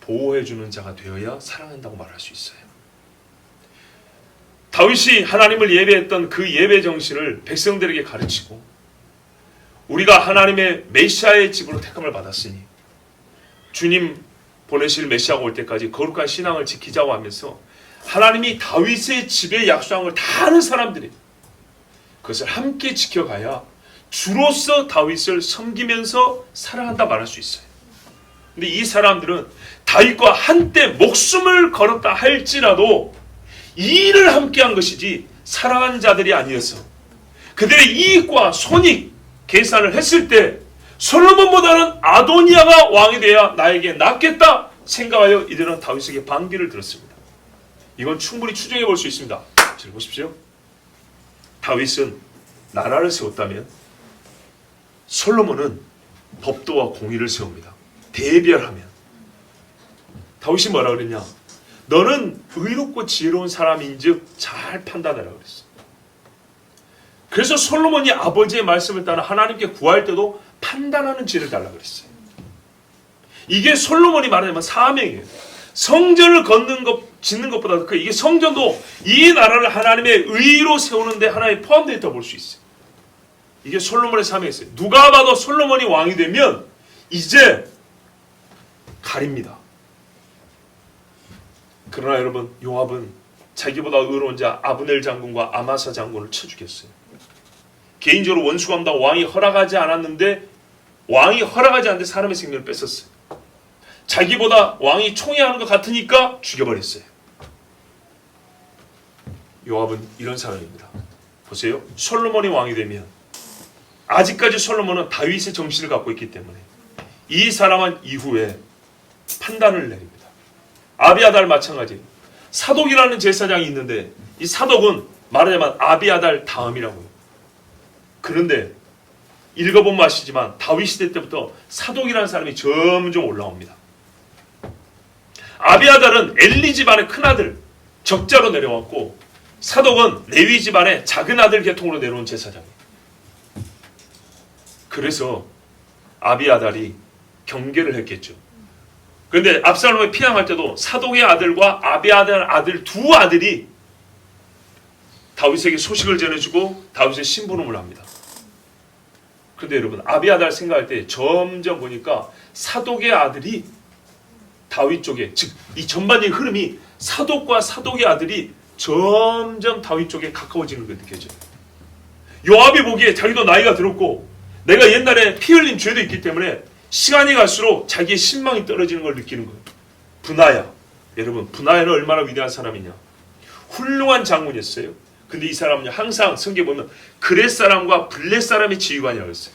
보호해주는 자가 되어야 사랑한다고 말할 수 있어요. 다윗이 하나님을 예배했던 그 예배 정신을 백성들에게 가르치고 우리가 하나님의 메시아의 집으로 택함을 받았으니 주님 보내실 메시아가 올 때까지 거룩한 신앙을 지키자고 하면서 하나님이 다윗의 집의 약속한 걸 다 아는 사람들이 그것을 함께 지켜가야 주로서 다윗을 섬기면서 사랑한다 말할 수 있어요. 근데 이 사람들은 다윗과 한때 목숨을 걸었다 할지라도 이 일을 함께 한 것이지 사랑하는 자들이 아니어서 그들의 이익과 손익 계산을 했을 때 솔로몬보다는 아도니아가 왕이 돼야 나에게 낫겠다 생각하여 이들은 다윗에게 반기를 들었습니다. 이건 충분히 추정해 볼 수 있습니다. 잘 보십시오. 다윗은 나라를 세웠다면 솔로몬은 법도와 공의를 세웁니다. 대별하면. 다윗이 뭐라 그랬냐? 너는 의롭고 지혜로운 사람인즉 잘 판단하라 그랬어. 그래서 솔로몬이 아버지의 말씀을 따라 하나님께 구할 때도 판단하는 지혜를 달라 그랬어요. 이게 솔로몬이 말하자면 사명이에요. 성전을 짓는 것보다 이게 성전도 이 나라를 하나님의 의로 세우는데 하나에 포함되어 있다고 볼 수 있어요. 이게 솔로몬의 사명이었어요. 누가 봐도 솔로몬이 왕이 되면 이제 가립니다. 그러나 여러분, 요압은 자기보다 의로운 자 아브넬 장군과 아마사 장군을 쳐 죽였어요. 개인적으로 원수감당 왕이 허락하지 않았는데 왕이 허락하지 않는데 사람의 생명을 뺏었어요. 자기보다 왕이 총애하는 것 같으니까 죽여버렸어요. 요압은 이런 사람입니다. 보세요. 솔로몬이 왕이 되면 아직까지 솔로몬은 다윗의 정신을 갖고 있기 때문에 이 사람은 이후에 판단을 내립니다. 아비아달 마찬가지예요. 사독이라는 제사장이 있는데 이 사독은 말하자면 아비아달 다음이라고요. 그런데 읽어보면 아시지만 다윗 시대 때부터 사독이라는 사람이 점점 올라옵니다. 아비아달은 엘리 집안의 큰아들 적자로 내려왔고, 사독은 레위 집안의 작은 아들 계통으로 내려온 제사장이에요. 그래서 아비아달이 경계를 했겠죠. 그런데 압살롬을 피양할 때도 사독의 아들과 아비아달 아들 두 아들이 다윗에게 소식을 전해주고 다윗의 심부름을 합니다. 그런데 여러분, 아비아달 생각할 때 점점 보니까 사독의 아들이 다윗 쪽에, 즉 이 전반적인 흐름이 사독과 사독의 아들이 점점 다윗 쪽에 가까워지는 게 느껴져요. 요압이 보기에 자기도 나이가 들었고 내가 옛날에 피 흘린 죄도 있기 때문에 시간이 갈수록 자기의 신망이 떨어지는 걸 느끼는 거예요. 분하야, 여러분, 분하야는 얼마나 위대한 사람이냐. 훌륭한 장군이었어요. 근데 이 사람은 항상 성경에 보면 그렛 사람과 블렛 사람의 지휘관이라고 했어요.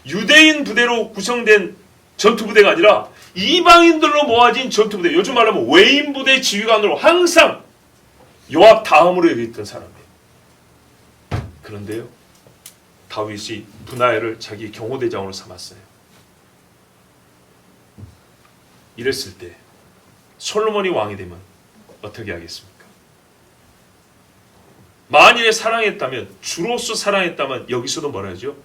유대인 부대로 구성된 전투부대가 아니라 이방인들로 모아진 전투부대, 요즘 말하면 외인 부대 지휘관으로 항상 요압 다음으로 여겼던 사람이에요. 그런데요, 다윗이 분하야를 자기 경호대장으로 삼았어요. 이랬을 때 솔로몬이 왕이 되면 어떻게 하겠습니까? 만일에 사랑했다면, 주로서 사랑했다면 여기서도 뭐라 하죠?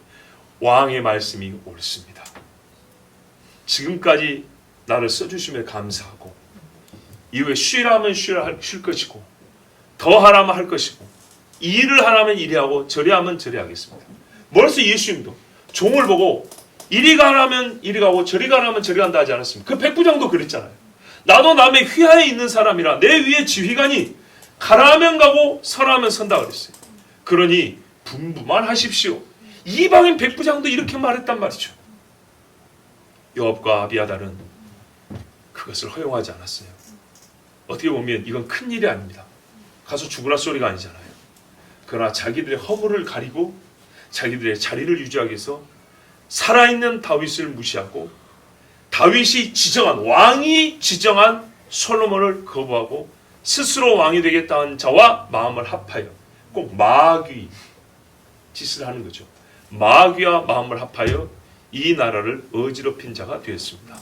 왕의 말씀이 옳습니다. 지금까지 나를 써주시며 감사하고, 이후에 쉬라 하면 쉴 것이고, 더 하라면 할 것이고, 일을 하라면 이리 하고 저리 하면 저리 하겠습니다. 벌써 예수님도 종을 보고 이리 가라면 이리 가고 저리 가라면 저리 간다 하지 않았습니까? 그 백부장도 그랬잖아요. 나도 남의 휘하에 있는 사람이라 내 위에 지휘관이 가라면 가고 서라면 선다 그랬어요. 그러니 분부만 하십시오. 이방인 백부장도 이렇게 말했단 말이죠. 요압과 아비아달은 그것을 허용하지 않았어요. 어떻게 보면 이건 큰 일이 아닙니다. 가서 죽으라 소리가 아니잖아요. 그러나 자기들의 허물을 가리고 자기들의 자리를 유지하기 위해서 살아있는 다윗을 무시하고 다윗이 지정한, 왕이 지정한 솔로몬을 거부하고 스스로 왕이 되겠다는 자와 마음을 합하여, 꼭 마귀 짓을 하는 거죠. 마귀와 마음을 합하여 이 나라를 어지럽힌 자가 되었습니다.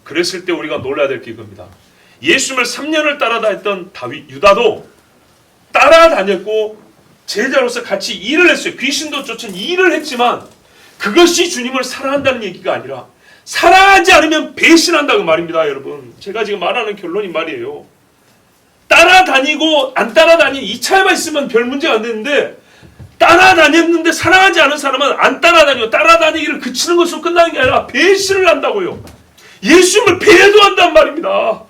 그랬을 때 우리가 놀라야 될 게 이겁니다. 예수님을 3년을 따라다녔던 다윗, 유다도 따라다녔고 제자로서 같이 일을 했어요. 귀신도 쫓은 일을 했지만 그것이 주님을 사랑한다는 얘기가 아니라 사랑하지 않으면 배신한다고 말입니다. 여러분, 제가 지금 말하는 결론이 말이에요. 따라다니고 안 따라다니 이 차이만 있으면 별 문제가 안 되는데, 따라다녔는데 사랑하지 않은 사람은 안 따라다니고 따라다니기를 그치는 것으로 끝나는 게 아니라 배신을 한다고요. 예수님을 배도한단 말입니다.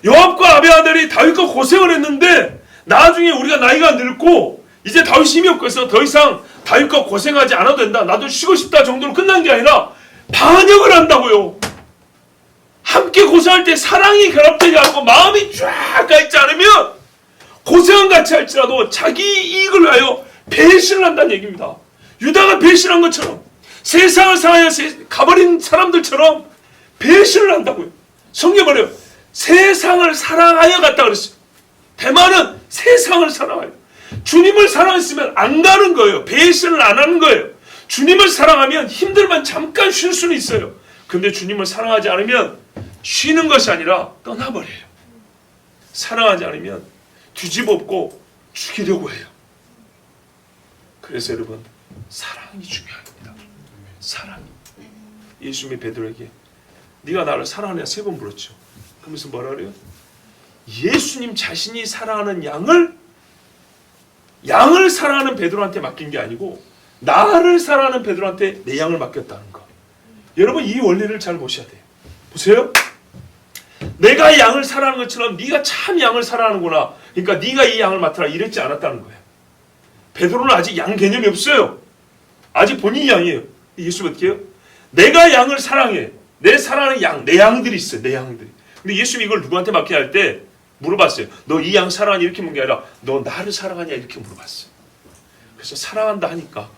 요압과 아비아달이 다윗과 고생을 했는데 나중에 우리가 나이가 늙고 이제 다윗이 힘이 없고 해서 더 이상 다윗과 고생하지 않아도 된다, 나도 쉬고 싶다 정도로 끝난 게 아니라 반역을 한다고요. 함께 고생할 때 사랑이 결합되지 않고 마음이 쫙 가있지 않으면 고생은 같이 할지라도 자기 이익을 위하여 배신을 한다는 얘기입니다. 유다가 배신한 것처럼, 세상을 사랑하여 가버린 사람들처럼 배신을 한다고요. 성경 말해요. 세상을 사랑하여 갔다 그랬어요. 대만은 세상을 사랑하여. 주님을 사랑했으면 안 가는 거예요. 배신을 안 하는 거예요. 주님을 사랑하면 힘들만 잠깐 쉴 수는 있어요. 근데 주님을 사랑하지 않으면 쉬는 것이 아니라 떠나버려요. 사랑하지 않으면 뒤집어엎고 죽이려고 해요. 그래서 여러분, 사랑이 중요합니다. 사랑이. 예수님이 베드로에게 네가 나를 사랑하냐 3번 물었죠. 그러면서 뭐라 그래요? 예수님 자신이 사랑하는 양을 사랑하는 베드로한테 맡긴 게 아니고 나를 사랑하는 베드로한테 내 양을 맡겼다는 거. 여러분, 이 원리를 잘 보셔야 돼요. 보세요. 내가 양을 사랑하는 것처럼 네가 참 양을 사랑하는구나. 그러니까 네가 이 양을 맡아라 이랬지 않았다는 거예요. 베드로는 아직 양 개념이 없어요. 아직 본인이 양이에요. 예수는 어떻게 해요? 내가 양을 사랑해. 내 사랑하는 양, 내 양들이 있어요. 내 양들이. 근데 예수님이 이걸 누구한테 맡게 할 때 물어봤어요. 너 이 양 사랑하냐 이렇게 묻는 게 아니라 너 나를 사랑하냐 이렇게 물어봤어요. 그래서 사랑한다 하니까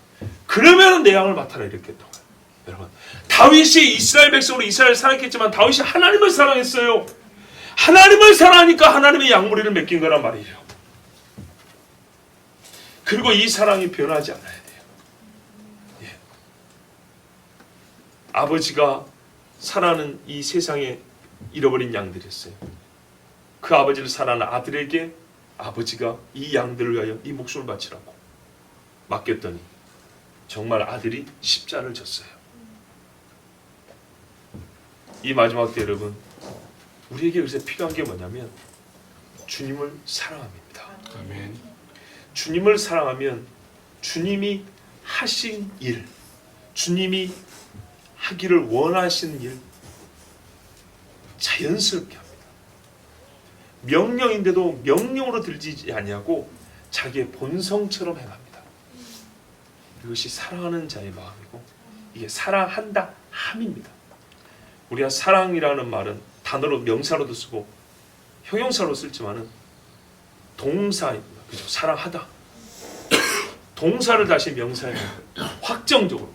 그러면 내 양을 맡아라 이랬겠다고. 여러분, 다윗이 이스라엘 백성으로 이스라엘을 사랑했지만 다윗이 하나님을 사랑했어요. 하나님을 사랑하니까 하나님의 양무리를 맡긴 거란 말이에요. 그리고 이 사랑이 변하지 않아야 돼요. 예. 아버지가 사랑하는 이 세상에 잃어버린 양들이었어요. 그 아버지를 사랑하는 아들에게 아버지가 이 양들을 위하여 이 목숨을 바치라고 맡겼더니 정말 아들이 십자를 졌어요. 이 마지막 때 여러분, 우리에게 요새 필요한 게 뭐냐면 주님을 사랑합니다. 아멘. 주님을 사랑하면 주님이 하신 일, 주님이 하기를 원하시는 일 자연스럽게 합니다. 명령인데도 명령으로 들지 아니하고 자기의 본성처럼 행합니다. 이것이 사랑하는 자의 마음이고 이게 사랑한다 함입니다. 우리가 사랑이라는 말은 단어로 명사로도 쓰고 형용사로 쓸지만은 동사입니다. 그죠? 사랑하다. 동사를 다시 명사에 확정적으로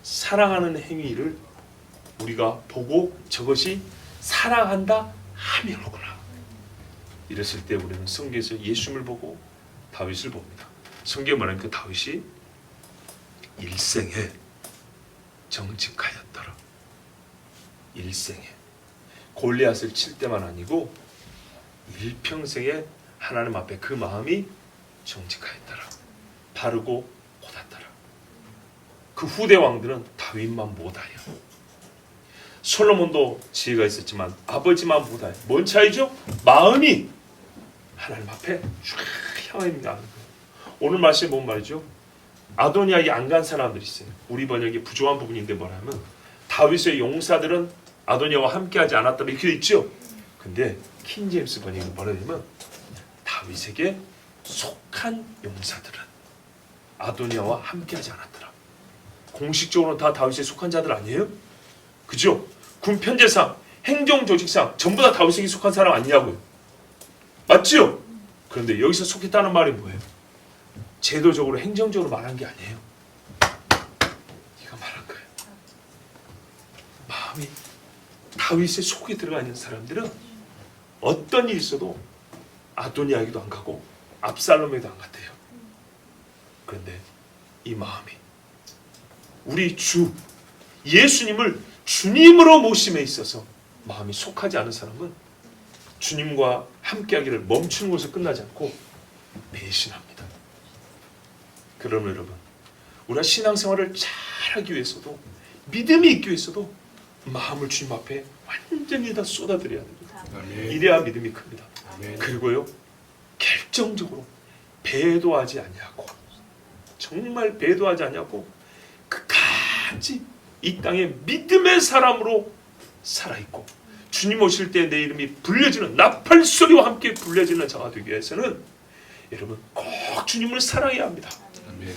사랑하는 행위를 우리가 보고 저것이 사랑한다 함이로구나. 이랬을 때 우리는 성경에서 예수님을 보고 다윗을 봅니다. 성경에 말하니까 다윗이 일생에 정직하였더라. 일생에 골리앗을 칠 때만 아니고 일평생에 하나님 앞에 그 마음이 정직하였더라. 바르고 고닫더라. 그 후대 왕들은 다윗만 못하여. 솔로몬도 지혜가 있었지만 아버지만 못하여. 뭔 차이죠? 마음이 하나님 앞에 쫙 향해 있는 거예요. 오늘 말씀에 뭔 말이죠? 아도니아에게 안 간 사람들이 있어요. 우리 번역이 부족한 부분인데 뭐라면 다윗의 용사들은 아도니아와 함께하지 않았다 이렇게 돼 있죠. 근데 킹제임스 번역이 뭐라 하냐면 다윗에게 속한 용사들은 아도니아와 함께하지 않았더라. 공식적으로는 다 다윗에 속한 자들 아니에요? 그죠? 군 편제상, 행정 조직상 전부 다 다윗에게 속한 사람 아니냐고요. 맞죠? 그런데 여기서 속했다는 말이 뭐예요? 제도적으로 행정적으로 말한 게 아니에요. 이거 말한 거예요. 마음이 다윗의 속에 들어가 있는 사람들은 어떤 일이 있어도 아도니아에게도 안 가고 압살롬에도 안 갔대요. 그런데 이 마음이 우리 주 예수님을 주님으로 모심에 있어서 마음이 속하지 않은 사람은 주님과 함께하기를 멈추는 것에서 끝나지 않고 배신합니다. 그러면 여러분, 우리가 신앙생활을 잘하기 위해서도 믿음이 있기 위해서도 마음을 주님 앞에 완전히 다 쏟아드려야 됩니다. 아멘. 이래야 믿음이 큽니다. 아멘. 그리고요, 결정적으로 배도하지 아니하고 정말 배도하지 아니하고 끝까지 이 땅에 믿음의 사람으로 살아있고 주님 오실 때 내 이름이 불려지는 나팔소리와 함께 불려지는 자가 되기 위해서는 여러분 꼭 주님을 사랑해야 합니다. 아멘.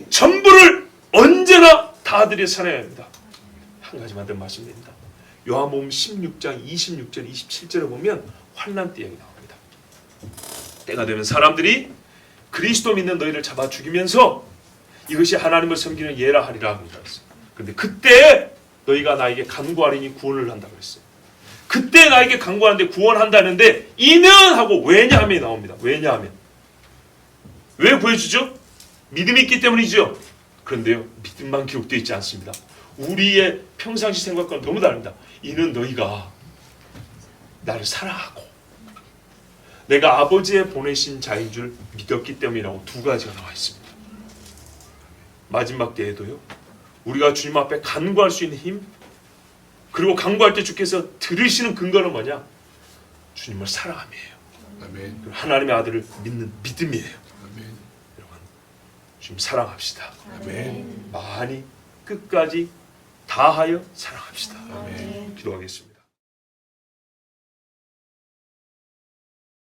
전부를 언제나 다 드려 사랑해야 합니다. 한 가지만 더 말씀드립니다. 요한복음 16장 26절 27절에 보면 환난 때 얘기 나옵니다. 때가 되면 사람들이 그리스도 믿는 너희를 잡아 죽이면서 이것이 하나님을 섬기는 예라 하리라 그랬어요. 그런데 그때 너희가 나에게 간구하리니 구원을 한다고 했어요. 그때 나에게 간구하는데 구원한다는데 이는 하고 왜냐하면 나옵니다. 왜냐하면 왜 구해주죠? 믿음이 있기 때문이죠. 그런데요, 믿음만 기록되어 있지 않습니다. 우리의 평상시 생각과는 너무 다릅니다. 이는 너희가 나를 사랑하고 내가 아버지의 보내신 자인 줄 믿었기 때문이라고 두 가지가 나와 있습니다. 마지막 때에도요, 우리가 주님 앞에 간구할 수 있는 힘, 그리고 간구할 때 주께서 들으시는 근거는 뭐냐? 주님을 사랑함이에요. 아멘. 하나님의 아들을 믿는 믿음이에요. 아멘. 여러분, 주님 사랑합시다. 아멘. 많이 끝까지 다하여 사랑합시다. 아멘. 기도하겠습니다.